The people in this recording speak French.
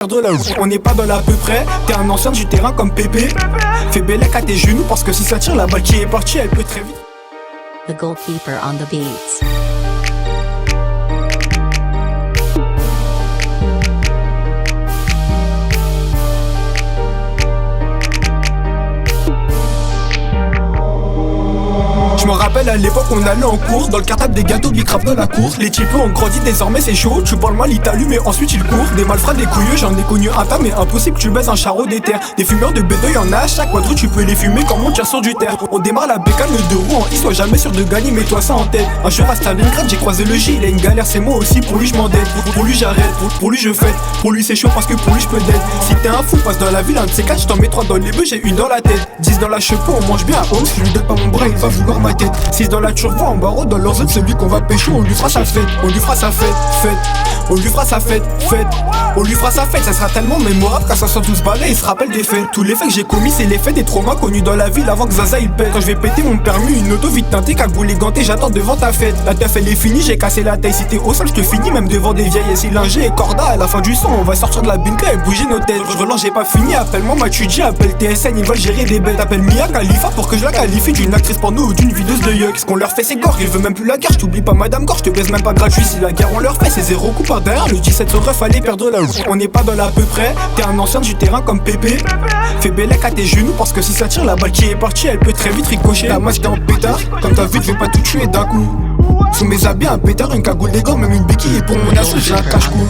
Perdre la route. On n'est pas dans l'à peu près. T'es un ancien du terrain comme Pépé. Fais bellec à tes genoux parce que si ça tire, la balle qui est partie, elle peut très vite. The goalkeeper on the beats. Je me rappelle à l'époque on allait en cours. Dans le cartable des gâteaux bicrap dans la cour. Les types ont grandi désormais c'est chaud. Tu parles mal il t'allume et ensuite il court. Des malfrats des couilleux j'en ai connu un tas. Mais impossible tu baises un charreau des terres. Des fumeurs de bédo y'en a à chaque quadrille. Tu peux les fumer comme on tire sur du terre. On démarre la bécane le deux roues en I. Sois jamais sûr de gagner mais toi ça en tête. Un jour à Stalingrad j'ai croisé le J. Il a une galère c'est moi aussi. Pour lui je m'endette. Pour lui j'arrête. Pour lui je fête. Pour lui c'est chaud parce que pour lui je peux d'être. Si t'es un fou passe dans la ville un de ces quatre. Je t'en mets 3 dans les bœufs j'ai une dans la tête. 10 dans la cheveux on mange bien à Homs. Je lui donne pas mon bras il va vouloir ma tête. 6 dans la turbo en barreau dans leur zone, celui qu'on va pécho, on lui fera sa fête, on lui fera sa fête, fête, on lui fera sa fête, fête, on lui fera sa fête, ça sera tellement mémorable qu'à 72 balais, il se rappelle des faits. Tous les faits que j'ai commis, c'est les faits des traumas connus dans la ville avant que Zaza il pète. Quand je vais péter mon permis, une auto vite teintée, cagoule gantée, j'attends devant ta fête. La teuf elle est finie, j'ai cassé la taille, si t'es au sol, je te finis même devant des vieilles. Et si l'ingé et corda, à la fin du son, on va sortir de la Binka et bouger nos têtes. Je relance, j'ai pas fini, appelle-moi Matuidi, appelle TSN, ils veulent gérer des bêtes. Appelle Mia Khalifa pour que je la qualifie d'une actrice porno ou d'une videuse de yuck. Ce qu'on leur fait c'est gore, ils veulent même plus la guerre, je t'oublie pas madame gore, je te baise même pas gratuit. Si la guerre on leur fait c'est 0 coup par derrière. Le 17 au ref fallait perdre la route. On n'est pas dans l'à peu près. T'es un ancien du terrain comme Pépé. Fais bellec à tes genoux parce que si ça tire la balle qui est partie elle peut très vite ricocher. La masque en pétard. Comme t'as vu je vais pas tout tuer d'un coup. Sous mes habits un pétard, une cagoule des gants, même une béquille. Et pour mon assaut j'ai un cache-cou.